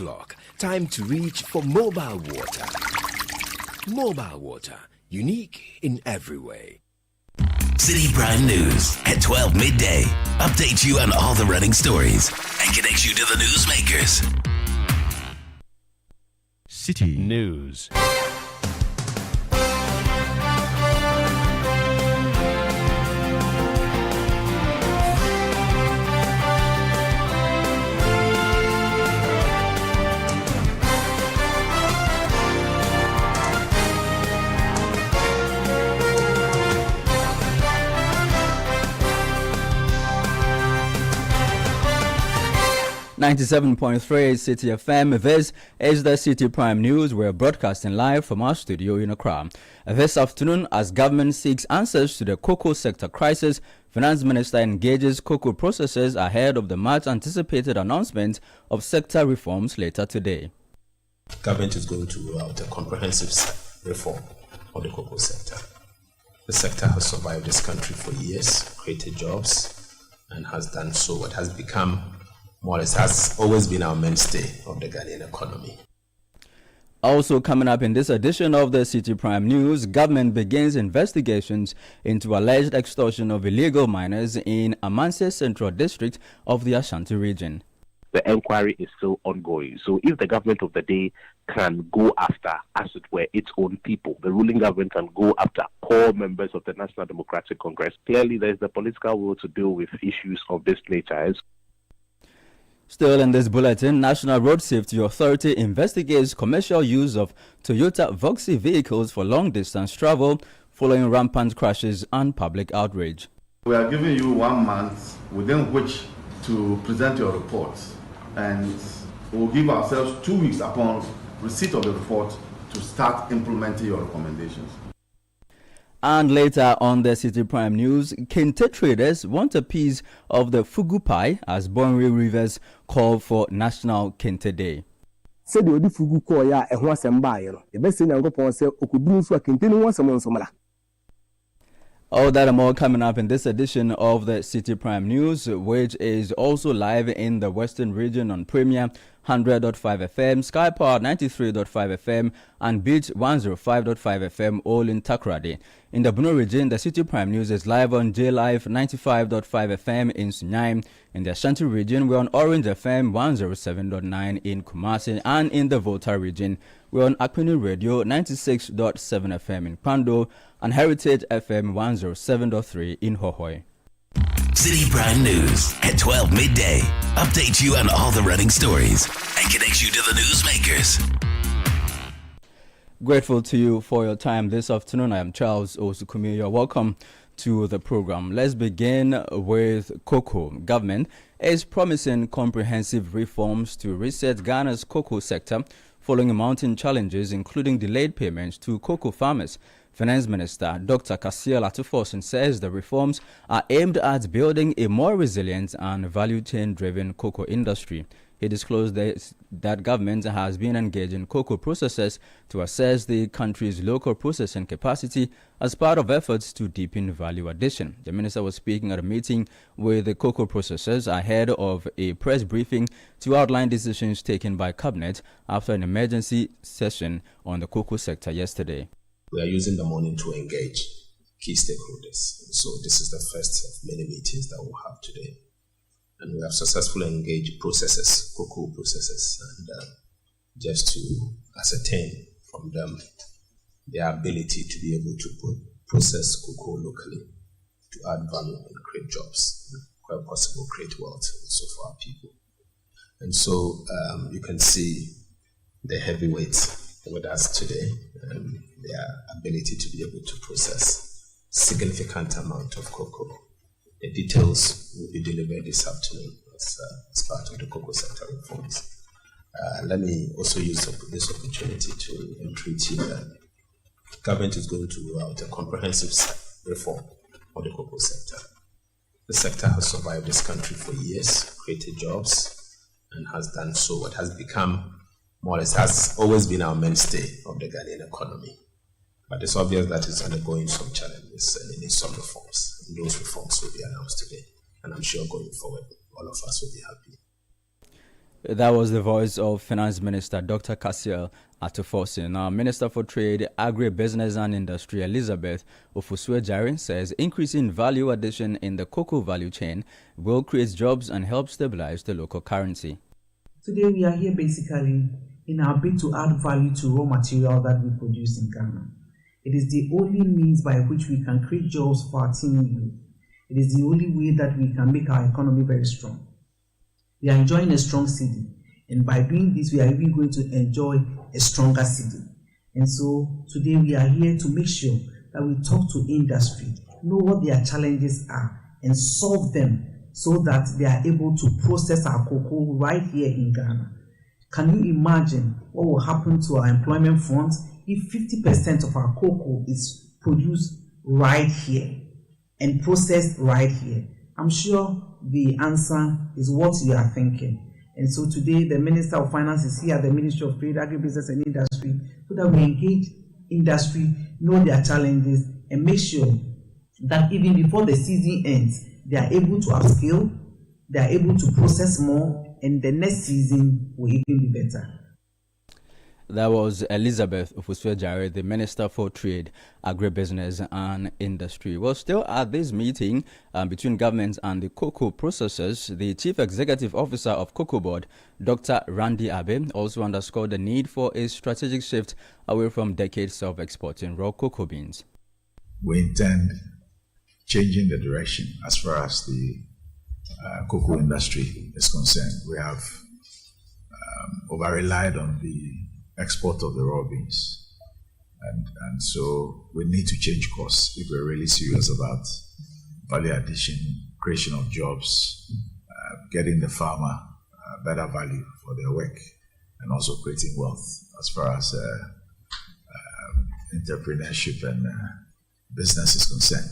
clock. Time to reach for mobile water. Mobile water, unique in every way. Citi Prime News at 12 midday. Updates you on all the running stories and connects you to the newsmakers. Citi News. 97.3 Citi FM. This is the Citi Prime News. We're broadcasting live from our studio in Accra. This afternoon, as government seeks answers to the cocoa sector crisis, Finance Minister engages cocoa processors ahead of the much-anticipated announcement of sector reforms later today. Government is going to roll out a comprehensive reform of the cocoa sector. The sector has survived this country for years, created jobs, and has done so. It has become more or less has always been our mainstay of the Ghanaian economy. Also coming up in this edition of the Citi Prime News, government begins investigations into alleged extortion of illegal miners in Amanse Central District of the Ashanti region. The inquiry is still ongoing. So if the government of the day can go after, as it were, its own people, the ruling government can go after core members of the National Democratic Congress, clearly there is the political will to deal with issues of this nature. Still in this bulletin, National Road Safety Authority investigates commercial use of Toyota Voxy vehicles for long-distance travel following rampant crashes and public outrage. We are giving you 1 month within which to present your reports, and we'll give ourselves 2 weeks upon receipt of the report to start implementing your recommendations. And later on the Citi Prime News, Kinte traders want a piece of the fugu pie as Bonri Rivers call for National Kinte Day. Said the fugu call ya a once and buy. The best thing I'm going to say, Okudun so continue once a month. All that and more coming up in this edition of the Citi Prime News, which is also live in the Western region on Premier 100.5 FM, Sky Power 93.5 FM, and Beach 105.5 FM, all in Takoradi. In the Bono region, the Citi Prime News is live on J Live 95.5 FM in Sunyani. In the Ashanti region, we're on Orange FM 107.9 in Kumasi, and in the Volta region, we're on Akpini Radio 96.7 FM in Pando and Heritage FM 107.3 in Hohoi. Citi Prime News at 12 midday. Updates you on all the running stories and connects you to the newsmakers. Grateful to you for your time this afternoon. I am Charles Osukumi. You're welcome to the program. Let's begin with cocoa. Government is promising comprehensive reforms to reset Ghana's cocoa sector following mounting challenges, including delayed payments to cocoa farmers. Finance Minister Dr. Kasia Latufosin says the reforms are aimed at building a more resilient and value chain-driven cocoa industry. He disclosed that government has been engaging cocoa processors to assess the country's local processing capacity as part of efforts to deepen value addition. The minister was speaking at a meeting with the cocoa processors ahead of a press briefing to outline decisions taken by Cabinet after an emergency session on the cocoa sector yesterday. We are using the morning to engage key stakeholders. So this is the first of many meetings that we'll have today. And we have successfully engaged processors, cocoa processors, and just to ascertain from them their ability to be able to process cocoa locally, to add value and create jobs, and where possible create wealth also for our people. And so you can see the heavyweights with us today, their ability to be able to process significant amount of cocoa. The details will be delivered this afternoon as part of the cocoa sector reforms. Let me also use this opportunity to entreat you that the government is going to roll out a comprehensive reform of the cocoa sector. The sector has survived this country for years, created jobs, and has done so. It has become more or less has always been our mainstay of the Ghanaian economy. But it's obvious that it's undergoing some challenges and it needs some reforms. And those reforms will be announced today. And I'm sure going forward, all of us will be happy. That was the voice of Finance Minister Dr. Cassiel Atufosin. Now, Minister for Trade, Agribusiness and Industry Elizabeth Ofusue-Jare says increasing value addition in the cocoa value chain will create jobs and help stabilize the local currency. Today we are here basically in our bid to add value to raw material that we produce in Ghana. It is the only means by which we can create jobs for our team youth. It is the only way that we can make our economy very strong. We are enjoying a strong city, and by doing this, we are even going to enjoy a stronger city. And so today we are here to make sure that we talk to industry, know what their challenges are, and solve them so that they are able to process our cocoa right here in Ghana. Can you imagine what will happen to our employment front if 50% of our cocoa is produced right here and processed right here? I'm sure the answer is what you are thinking. And so today the Minister of Finance is here at the Ministry of Trade, Agribusiness and Industry so that we engage industry, know their challenges, and make sure that even before the season ends, they are able to upskill, they are able to process more, and the next season will even be better. That was Elizabeth Ofusue-Jare, the Minister for Trade, Agribusiness and Industry. Well, still at this meeting between government and the cocoa processors, the Chief Executive Officer of Cocoa Board, Dr. Randy Abe, also underscored the need for a strategic shift away from decades of exporting raw cocoa beans. We intend changing the direction as far as the cocoa industry is concerned. We have over-relied on the export of the raw beans, and so we need to change course if we're really serious about value addition, creation of jobs, getting the farmer better value for their work, and also creating wealth as far as entrepreneurship and business is concerned.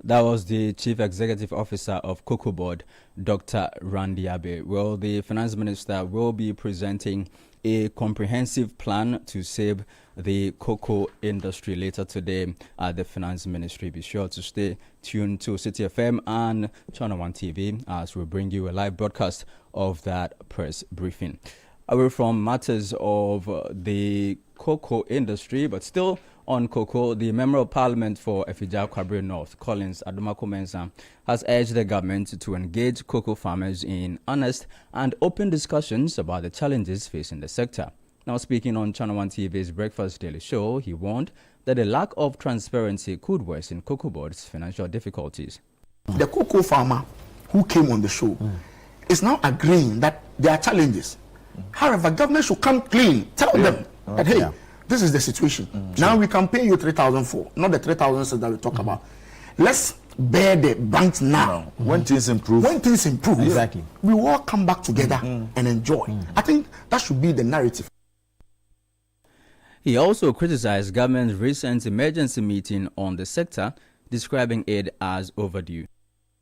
That was the Chief Executive Officer of Cocoa Board, Dr. Randy Abe. Well, the Finance Minister will be presenting a comprehensive plan to save the cocoa industry later today at the Finance Ministry. Be sure to stay tuned to Citi FM and Channel One TV as we bring you a live broadcast of that press briefing. Away from matters of the cocoa industry, but still on cocoa, the Member of Parliament for Efija-Kwabre North, Collins Adumako-Mensah, has urged the government to engage cocoa farmers in honest and open discussions about the challenges facing the sector. Now, speaking on Channel One TV's Breakfast Daily Show, he warned that a lack of transparency could worsen Cocoa Board's financial difficulties. The cocoa farmer who came on the show is now agreeing that there are challenges. However, government should come clean, tell them that, hey, this is the situation. Now we can pay you 3,004, not the 3,000 that we talk about. Let's bear the brunt now. When things improve. When things improve, exactly, we will all come back together and enjoy. I think that should be the narrative. He also criticized government's recent emergency meeting on the sector, describing it as overdue.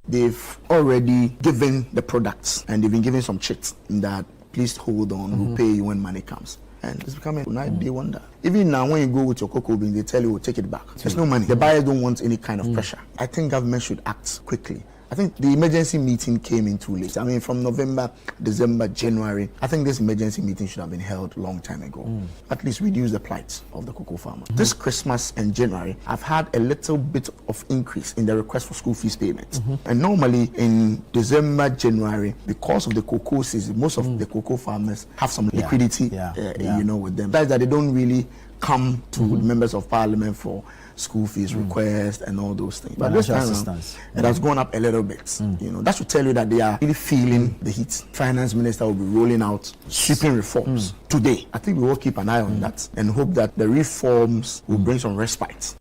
They've already given the products and they've been giving some checks that please hold on, we'll pay you when money comes. And it's becoming a 9-day wonder. Even now, when you go with your cocoa bean, they tell you, we'll take it back. There's no money. The buyers don't want any kind of pressure. I think government should act quickly. I think the emergency meeting came in too late. I mean, from November, December, January, I think this emergency meeting should have been held a long time ago. At least reduce the plight of the cocoa farmer. This Christmas and January, I've had a little bit of increase in the request for school fees payments. And normally in December, January, because of the cocoa season, most of the cocoa farmers have some liquidity, you know, with them. That's that they don't really come to members of parliament for school fees requests and all those things. But this time around, it has gone up a little bit. You know, that should tell you that they are really feeling the heat. Finance Minister will be rolling out sweeping reforms today. I think we will keep an eye on that and hope that the reforms will bring some respite.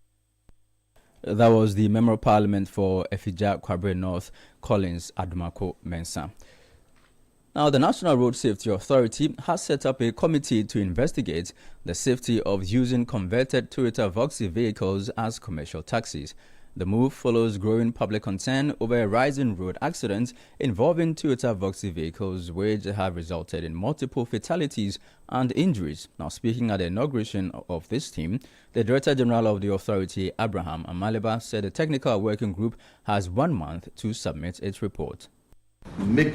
That was the Member of Parliament for Efija-Kwabre North, Collins Adumako-Mensah. Now, the National Road Safety Authority has set up a committee to investigate the safety of using converted Toyota Voxy vehicles as commercial taxis. The move follows growing public concern over a rise in road accidents involving Toyota Voxy vehicles, which have resulted in multiple fatalities and injuries. Now, speaking at the inauguration of this team, the Director General of the authority, Abraham Amaliba, said the technical working group has 1 month to submit its report. Make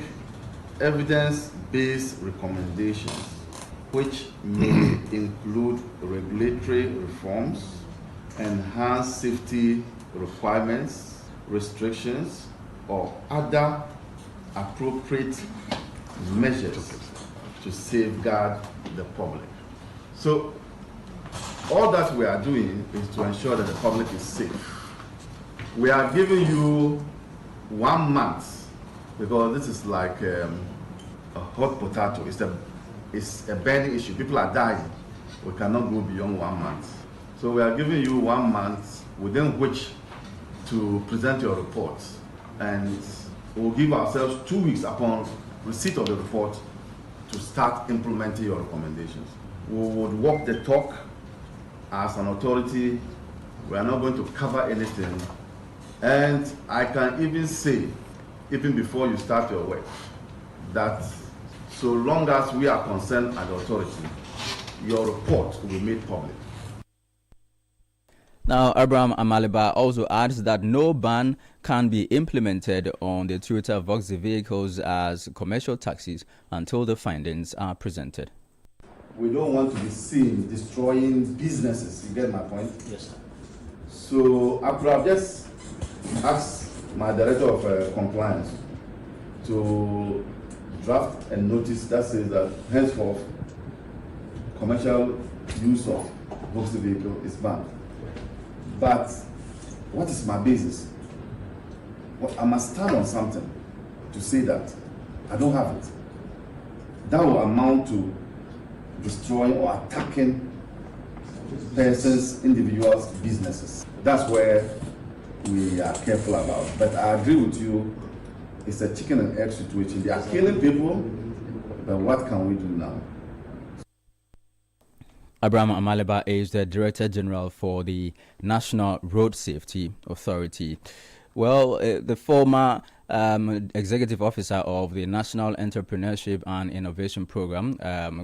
evidence-based recommendations, which may include regulatory reforms, enhanced safety requirements, restrictions, or other appropriate measures to safeguard the public. So all that we are doing is to ensure that the public is safe. We are giving you 1 month because this is like a hot potato. It's a burning issue. People are dying. We cannot go beyond 1 month. So we are giving you 1 month within which to present your reports, and we'll give ourselves 2 weeks upon receipt of the report to start implementing your recommendations. We would walk the talk as an authority. We are not going to cover anything. And I can even say, even before you start your work, that so long as we are concerned as authority, your report will be made public. Now, Abraham Amaliba also adds that no ban can be implemented on the Toyota Voxy vehicles as commercial taxis until the findings are presented. We don't want to be seen destroying businesses. You get my point? Yes, sir. So I could have just asked my director of compliance to draft a notice that says that henceforth commercial use of Voxy vehicle is banned. But what is my basis? I must stand on something to say that I don't have it. That will amount to destroying or attacking persons, individuals, businesses. That's where we are careful about. But I agree with you, it's a chicken and egg situation. They are killing people, but what can we do now? Abraham Amaliba is the Director General for the National Road Safety Authority. Well, the former Executive Officer of the National Entrepreneurship and Innovation Program,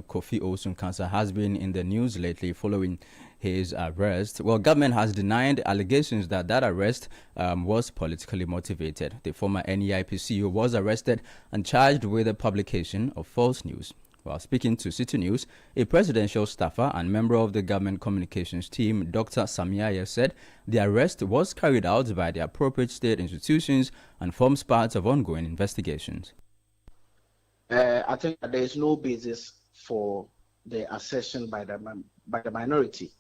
Kofi Osunkansa, has been in the news lately following his arrest. Well, government has denied allegations that arrest was politically motivated. The former NEIP CEO was arrested and charged with the publication of false news. While speaking to Citi News, a presidential staffer and member of the government communications team, Dr. Sami Aye, said the arrest was carried out by the appropriate state institutions and forms part of ongoing investigations. I think that there is no basis for the assertion by the minority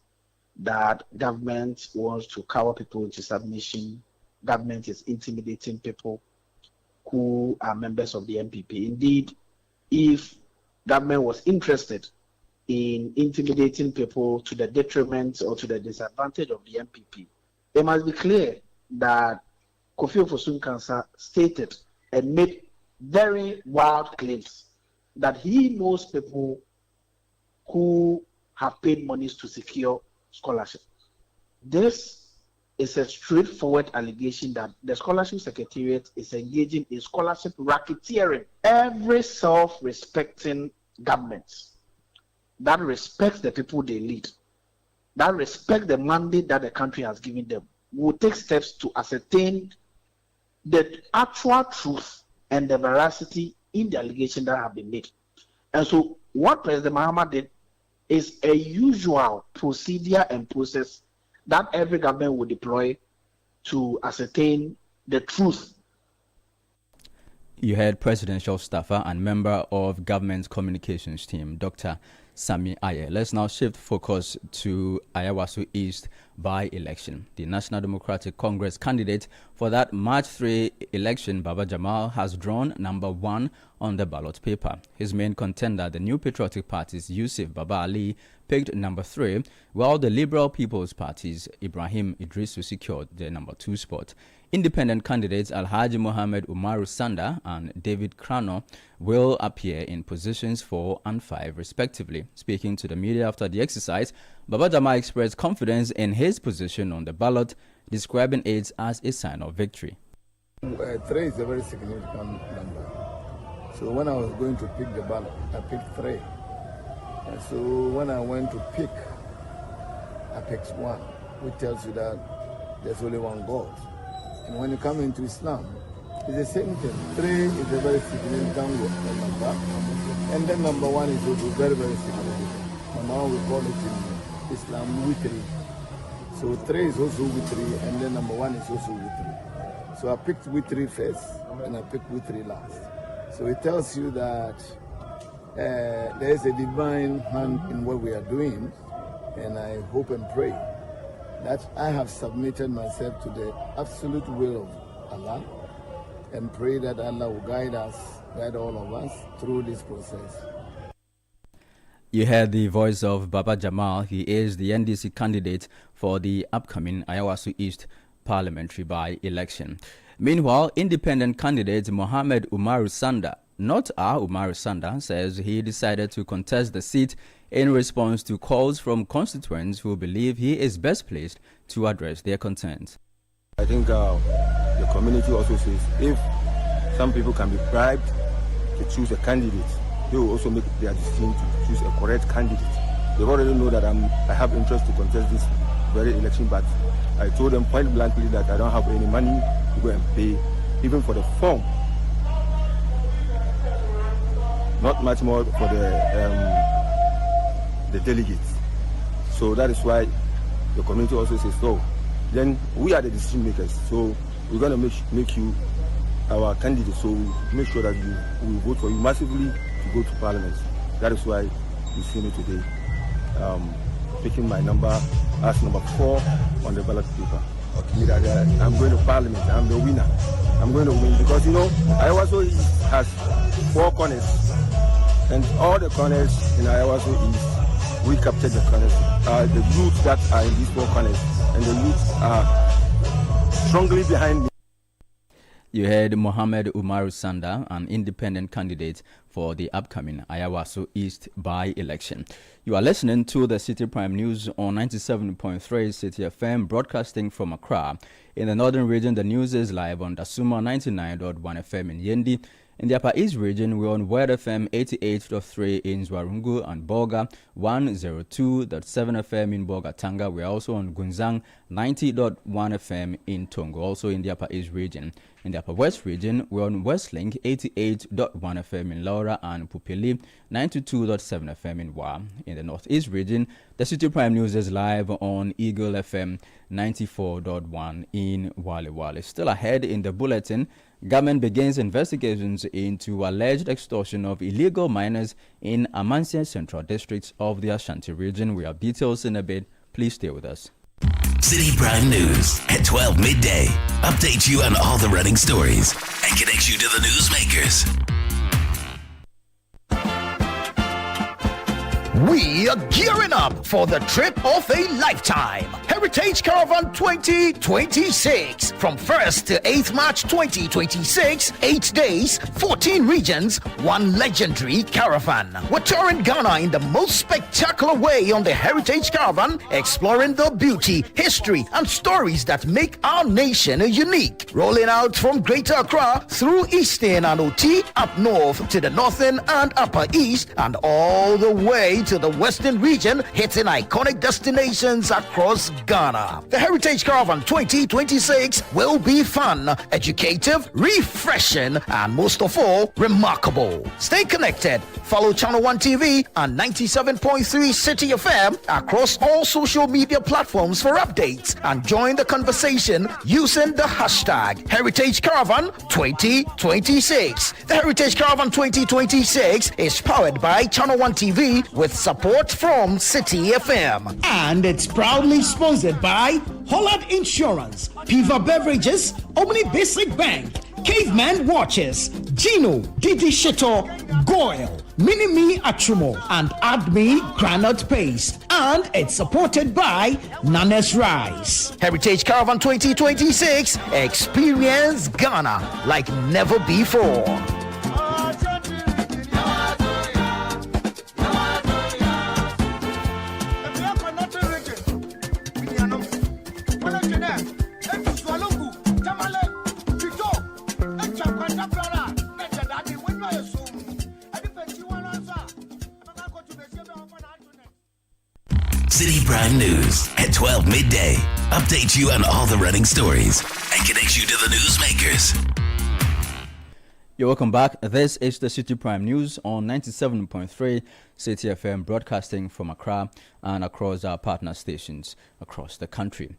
that government wants to cower people into submission, government is intimidating people who are members of the MPP. Indeed, if government was interested in intimidating people to the detriment or to the disadvantage of the MPP, it must be clear that Kofi Osunkansa stated and made very wild claims that he knows people who have paid monies to secure scholarship. This is a straightforward allegation that the Scholarship Secretariat is engaging in scholarship racketeering. Every self-respecting government that respects the people they lead, that respects the mandate that the country has given them, will take steps to ascertain the actual truth and the veracity in the allegation that have been made. And so what President Mahama did is a usual procedure and process that every government will deploy to ascertain the truth. You heard presidential staffer and member of government communications team, Dr. Sami Aye. Let's now shift focus to Ayawaso East by-election. The National Democratic Congress candidate for that March 3 election, Baba Jamal, has drawn number 1 on the ballot paper. His main contender, the New Patriotic Party's Yusuf Baba Ali, picked number 3, while the Liberal People's Party's Ibrahim Idrisu secured the number 2 spot. Independent candidates Alhaji Mohammed Umaru Sanda and David Krano will appear in positions 4 and 5 respectively. Speaking to the media after the exercise, Baba Jamal expressed confidence in his position on the ballot, describing it as a sign of victory. 3 is a very significant number. So when I was going to pick the ballot, I picked 3. And so when I went to pick, I picked 1, which tells you that there's only one God. And when you come into Islam, It's the same thing. 3 is a very significant number. And then number 1 is also very, very significant. Number 1 we call it in Islam witri. So 3 is also witri, and then number 1 is also witri. So I picked witri first, and I picked witri last. So it tells you that there is a divine hand in what we are doing, and I hope and pray that I have submitted myself to the absolute will of Allah, and pray that Allah will guide us, guide all of us through this process. You heard the voice of Baba Jamal. He is the NDC candidate for the upcoming Ayawaso East parliamentary by-election. Meanwhile, independent candidate Mohammed Umaru Sanda, not our Umaru Sanda, says he decided to contest the seat in response to calls from constituents who believe he is best placed to address their concerns. I think the community also says if some people can be bribed to choose a candidate, they will also make their decision to choose a correct candidate. They already know that I have interest to contest this very election, but I told them point blankly that I don't have any money to go and pay, even for the form. Not much more for the delegates. So that is why the community also says so. Then we are the decision makers, so we're going to make you our candidate. So make sure that we vote for you massively to go to parliament. That is why you see me today picking my number as number 4 on the ballot paper. Okay. I'm going to parliament. I'm the winner. I'm going to win because, you know, Ayawaso East has 4 corners, and all the corners in Ayawaso East, we captured the corners. The youths that are in these 4 corners, and the youths are strongly behind me. You heard Mohammed Umaru Sanda, an independent candidate for the upcoming Ayawaso East by-election. You are listening to the City Prime News on 97.3 Citi FM, broadcasting from Accra. In the northern region, the news is live on Dasuma 99.1 FM in Yendi. In the Upper East region, we're on Word FM 88.3 in Zwarungu and Bolga, 102.7 FM in Bolga Tanga. We're also on Gunzang 90.1 FM in Tongo, also in the Upper East region. In the Upper West region, we're on Westlink 88.1 FM in Laura and Pupili, 92.7 FM in Wa. In the Northeast region, the City Prime News is live on Eagle FM 94.1 in Wale Wale. Still ahead in the bulletin, government begins investigations into alleged extortion of illegal miners in Amansia Central District of the Ashanti region. We have details in a bit. Please stay with us. City Prime News at 12 midday. Update you on all the running stories and connects you to the newsmakers. We are gearing up for the trip of a lifetime. Heritage Caravan 2026. From 1st to 8th March 2026, 8 days, 14 regions, 1 legendary caravan. We're touring Ghana in the most spectacular way on the Heritage Caravan, exploring the beauty, history, and stories that make our nation unique. Rolling out from Greater Accra through Eastern and OT, up north to the Northern and Upper East, and all the way to the Western region, hitting iconic destinations across Ghana. The Heritage Caravan 2026 will be fun, educative, refreshing, and most of all, remarkable. Stay connected. Follow Channel 1 TV and 97.3 Citi FM across all social media platforms for updates, and join the conversation using the hashtag Heritage Caravan 2026. The Heritage Caravan 2026 is powered by Channel 1 TV with support from Citi FM. And it's proudly sponsored by Holland Insurance, Piva Beverages, Omni Basic Bank, Caveman Watches, Gino, Didi Sheto, Goyle, Minimi Achumo, and Admi Granite Paste. And it's supported by Nanes Rice. Heritage Caravan 2026. Experience Ghana like never before. City Prime News at 12 midday. Update you on all the running stories and connects you to the newsmakers. You're welcome back. This is the City Prime News on 97.3 City FM, broadcasting from Accra and across our partner stations across the country.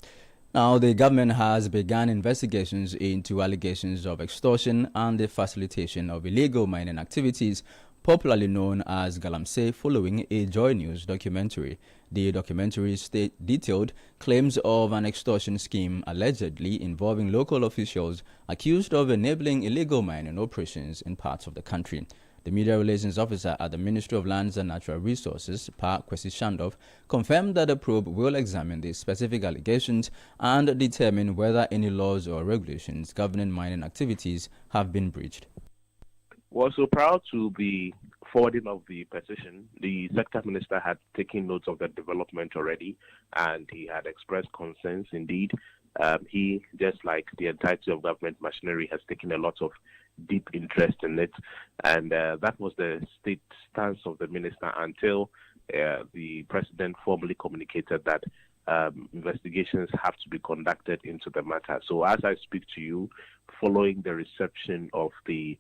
Now, the government has begun investigations into allegations of extortion and the facilitation of illegal mining activities, popularly known as Galamsey, following a Joy News documentary. The documentary detailed claims of an extortion scheme allegedly involving local officials accused of enabling illegal mining operations in parts of the country. The media relations officer at the Ministry of Lands and Natural Resources, Pa Kwesi Shandov, confirmed that the probe will examine the specific allegations and determine whether any laws or regulations governing mining activities have been breached. We're so proud to be forwarding of the petition. The sector minister had taken notes of the development already, and he had expressed concerns. Indeed, he, just like the entirety of government machinery, has taken a lot of deep interest in it, and that was the state stance of the minister until the president formally communicated that investigations have to be conducted into the matter. So as I speak to you, following the reception of the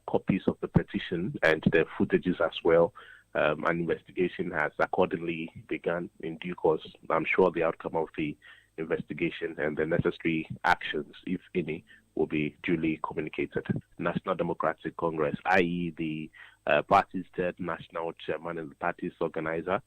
copies of the petition and the footages as well, an investigation has accordingly begun in due course. I'm sure the outcome of the investigation and the necessary actions, if any, will be duly communicated. National Democratic Congress, i.e. the party's third national chairman and the party's national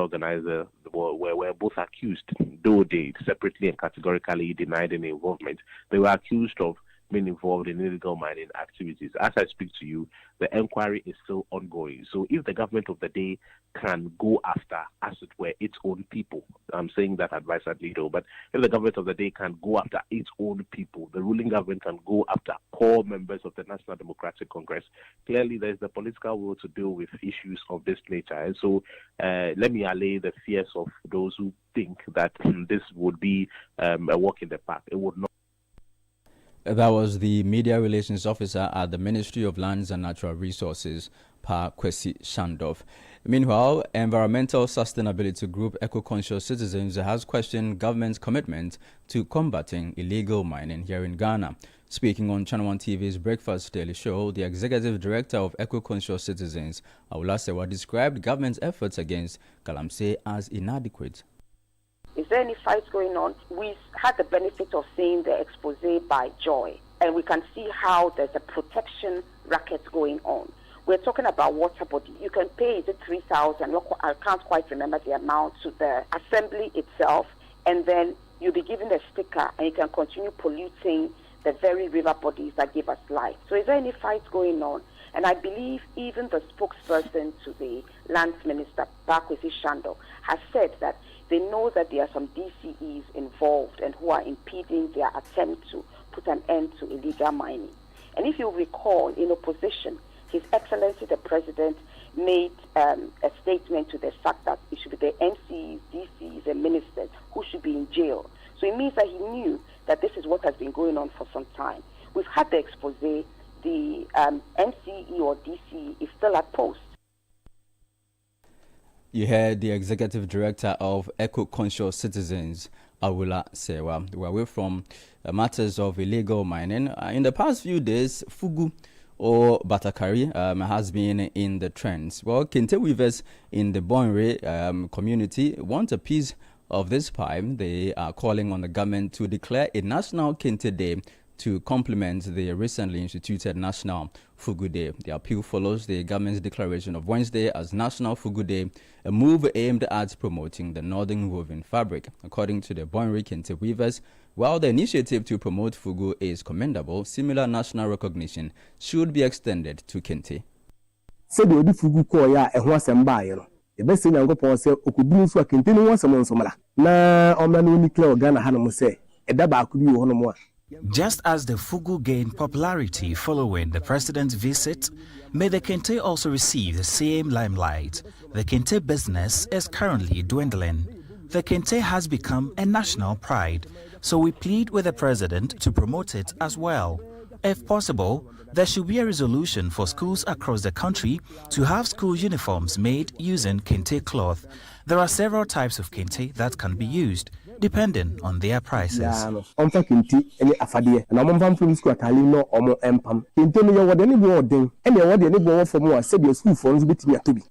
organizer, were both accused, though they separately and categorically denied any involvement. They were accused of being involved in illegal mining activities. As I speak to you, the inquiry is still ongoing. So if the government of the day can go after, as it were, its own people, I'm saying that advisedly though, but if the government of the day can go after its own people, the ruling government can go after core members of the National Democratic Congress, clearly there's the political will to deal with issues of this nature. And so let me allay the fears of those who think that this would be a walk in the park. It would not. That was the media relations officer at the Ministry of Lands and Natural Resources, Pa Kwesi Shandov. Meanwhile, environmental sustainability group Eco-Conscious Citizens has questioned government's commitment to combating illegal mining here in Ghana. Speaking on Channel 1 TV's Breakfast Daily Show, the executive director of Eco-Conscious Citizens, Ayawaso, described government's efforts against Galamsey as inadequate. Is there any fight going on? We had the benefit of seeing the expose by Joy, and we can see how there's a protection racket going on. We're talking about water body. You can pay, is it 3,000? I can't quite remember the amount, to the assembly itself, and then you'll be given a sticker, and you can continue polluting the very river bodies that give us life. So is there any fight going on? And I believe even the spokesperson to the lands minister, Kwesi Shandov, has said that they know that there are some DCEs involved and who are impeding their attempt to put an end to illegal mining. And if you recall, in opposition, His Excellency the President made a statement to the fact that it should be the MCs, DCs, and ministers who should be in jail. So it means that he knew that this is what has been going on for some time. We've had the expose, the MCE or DCE is still at post. You heard the executive director of Eco-Conscious Citizens, Ayawaso. We're away from matters of illegal mining. In the past few days, Fugu or Batakari has been in the trends. Well, Kinte weavers in the Bonre community want a piece of this pie. They are calling on the government to declare a National Kinte Day to complement the recently instituted National Fugu Day. The appeal follows the government's declaration of Wednesday as National Fugu Day, a move aimed at promoting the northern woven fabric. According to the Bonre Kinte weavers, while the initiative to promote Fugu is commendable, similar national recognition should be extended to Kinte. Just as the Fugu gained popularity following the president's visit, may the Kinte also receive the same limelight. The Kinte business is currently dwindling. The Kinte has become a national pride, so we plead with the president to promote it as well. If possible, there should be a resolution for schools across the country to have school uniforms made using Kinte cloth. There are several types of Kinte that can be used. depending on their prices. Omfa Kinte any afade na omfa from school atali no omo empam Kinte no ye wode ni bo odin ene wode ni bo for mo se be school for no betimi atobi.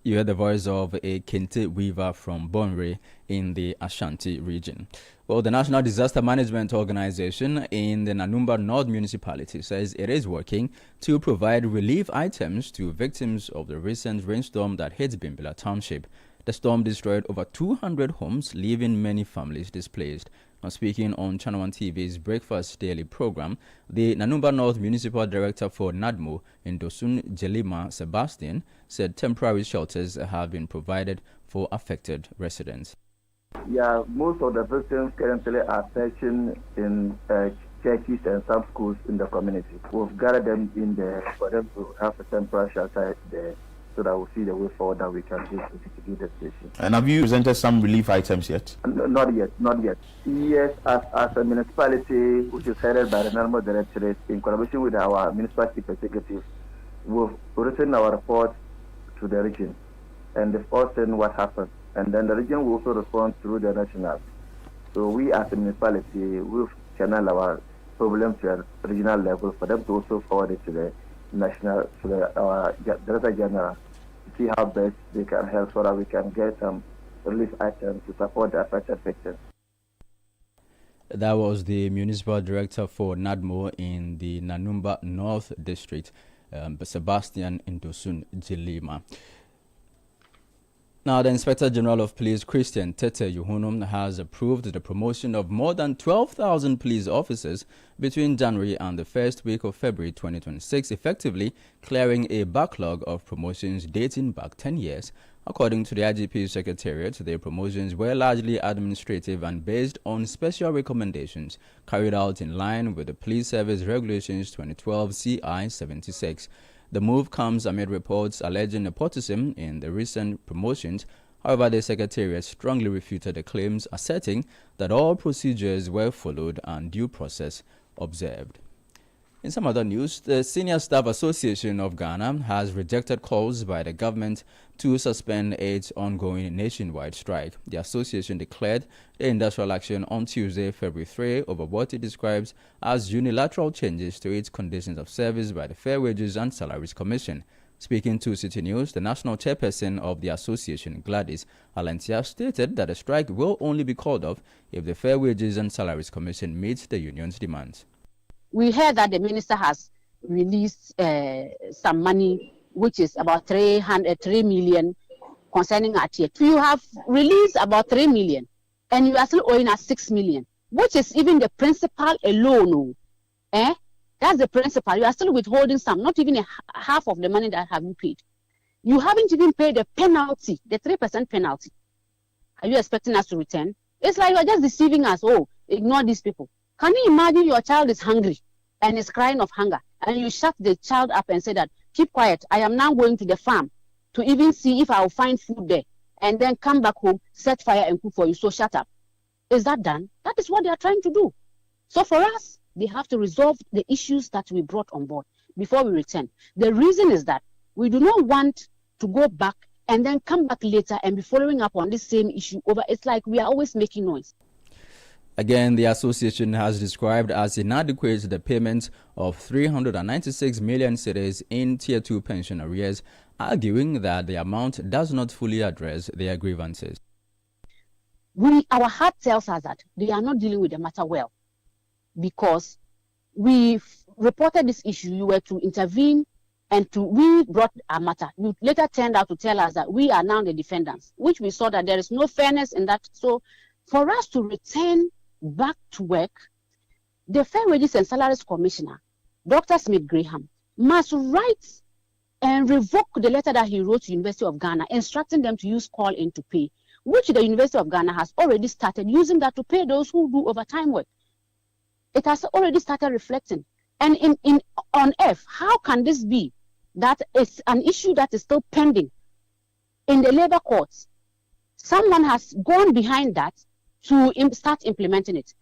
You heard the voice of a Kinte weaver from Bonre in the Ashanti region. Well, the National Disaster Management Organization in the Nanumba North Municipality says it is working to provide relief items to victims of the recent rainstorm that hit Bimbila Township. The storm destroyed over 200 homes, leaving many families displaced. Now, speaking on Channel 1 TV's Breakfast Daily program, the Nanumba North Municipal Director for NADMO, Ndosun Jelima Sebastian, said temporary shelters have been provided for affected residents. Yeah, most of the victims currently are searching in churches and some schools in the community. We've gathered them in there for them to have a temporary shelter there, so that we'll see the way forward that we can do the station. And have you presented some relief items yet? Not yet. Yes, as a municipality which is headed by the National Directorate in collaboration with our municipal chief executive, we've written our report to the region and they've all seen what happened. And then the region will also respond through the national. So we as a municipality, we've channeled our problem to a regional level for them to also forward it to the national, to our Director General, to see how best they can help so that we can get some relief items to support the affected victims. That was the Municipal Director for NADMO in the Nanumba North District, Sebastian Ndosun Jelima. Now, the Inspector General of Police, Christian Tete Yuhunum, has approved the promotion of more than 12,000 police officers between January and the first week of February 2026, effectively clearing a backlog of promotions dating back 10 years. According to the IGP Secretariat, the promotions were largely administrative and based on special recommendations carried out in line with the Police Service Regulations 2012 CI 76. The move comes amid reports alleging nepotism in the recent promotions. However, the Secretariat strongly refuted the claims, asserting that all procedures were followed and due process observed. In some other news, the Senior Staff Association of Ghana has rejected calls by the government to suspend its ongoing nationwide strike. The association declared the industrial action on Tuesday, February 3, over what it describes as unilateral changes to its conditions of service by the Fair Wages and Salaries Commission. Speaking to Citi News, the national chairperson of the association, Gladys Alentia, stated that a strike will only be called off if the Fair Wages and Salaries Commission meets the union's demands. We heard that the minister has released some money, which is about 3 million concerning our tier. You have released about 3 million, and you are still owing us 6 million, which is even the principal alone. That's the principal. You are still withholding some, not even half of the money that have you paid. You haven't even paid the penalty, the 3% penalty. Are you expecting us to return? It's like you are just deceiving us. Oh, ignore these people. Can you imagine your child is hungry and is crying of hunger, and you shut the child up and say that, keep quiet, I am now going to the farm to even see if I will find food there, and then come back home, set fire and cook for you, so shut up. Is that done? That is what they are trying to do. So for us, they have to resolve the issues that we brought on board before we return. The reason is that we do not want to go back and then come back later and be following up on this same issue over. It's like we are always making noise. Again, the association has described as inadequate the payment of 396 million cedis in Tier 2 pension arrears, arguing that the amount does not fully address their grievances. Our heart tells us that they are not dealing with the matter well, because we reported this issue, you were to intervene, and we brought our matter. You later turned out to tell us that we are now the defendants, which we saw that there is no fairness in that. So for us to return back to work, the Fair Wages and Salaries Commissioner, Dr. Smith Graham, must write and revoke the letter that he wrote to University of Ghana instructing them to use call-in to pay, which the University of Ghana has already started using that to pay those who do overtime work. It has already started reflecting. And on earth, how can this be that it's an issue that is still pending in the labor courts? Someone has gone behind that to start implementing it.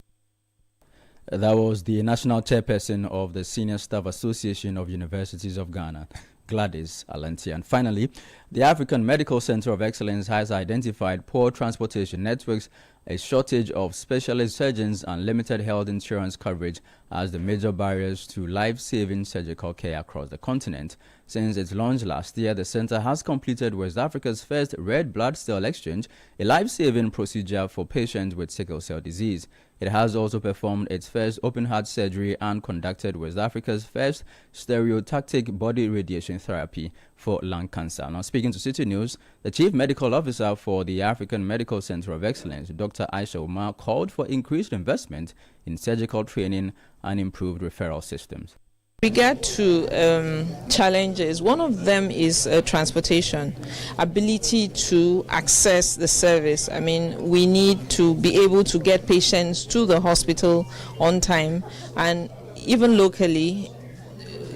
That was the national chairperson of the Senior Staff Association of Universities of Ghana, Gladys Alentia. And finally, the African Medical Center of Excellence has identified poor transportation networks a shortage of specialist surgeons and limited health insurance coverage as the major barriers to life-saving surgical care across the continent. Since its launch last year, the center has completed West Africa's first red blood cell exchange, a life-saving procedure for patients with sickle cell disease. It has also performed its first open-heart surgery and conducted West Africa's first stereotactic body radiation therapy for lung cancer. Now, speaking to Citi News, the Chief Medical Officer for the African Medical Center of Excellence, Dr. Ayawaso Umar, called for increased investment in surgical training and improved referral systems. Regard to challenges, one of them is transportation, ability to access the service. I mean, we need to be able to get patients to the hospital on time, and even locally,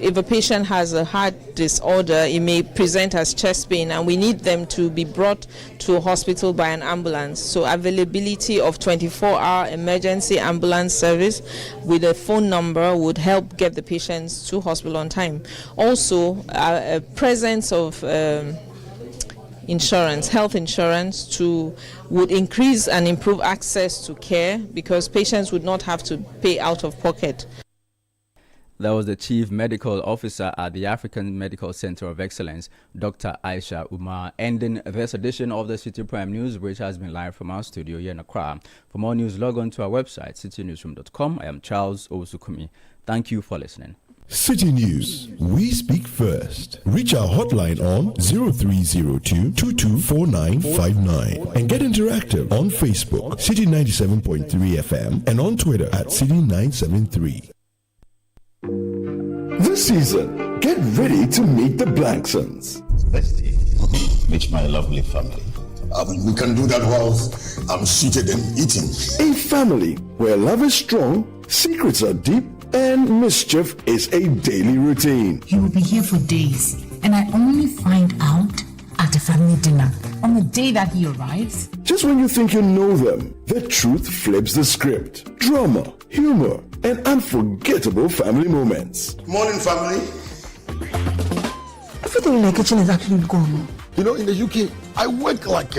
if a patient has a heart disorder, it may present as chest pain, and we need them to be brought to a hospital by an ambulance. So availability of 24-hour emergency ambulance service with a phone number would help get the patients to hospital on time. Also, a presence of insurance, health insurance, would increase and improve access to care because patients would not have to pay out of pocket. That was the Chief Medical Officer at the African Medical Center of Excellence, Dr. Ayawaso Umar, ending this edition of the Citi Prime News, which has been live from our studio here in Accra. For more news, log on to our website, citinewsroom.com. I am Charles Osukumi. Thank you for listening. Citi News, we speak first. Reach our hotline on 0302 224959 and get interactive on Facebook, Citi 97.3 FM, and on Twitter at Citi 973. This season, get ready to meet the Blanksons. Meet my lovely family. We can do that whilst I'm seated and eating. A family where love is strong, secrets are deep, and mischief is a daily routine. He will be here for days, and I only find out at a family dinner on the day that he arrives. Just when you think you know them, the truth flips the script. Drama, humor, and unforgettable family moments. Morning, family. Everything in the kitchen is actually gone. You know, in the UK, I work like a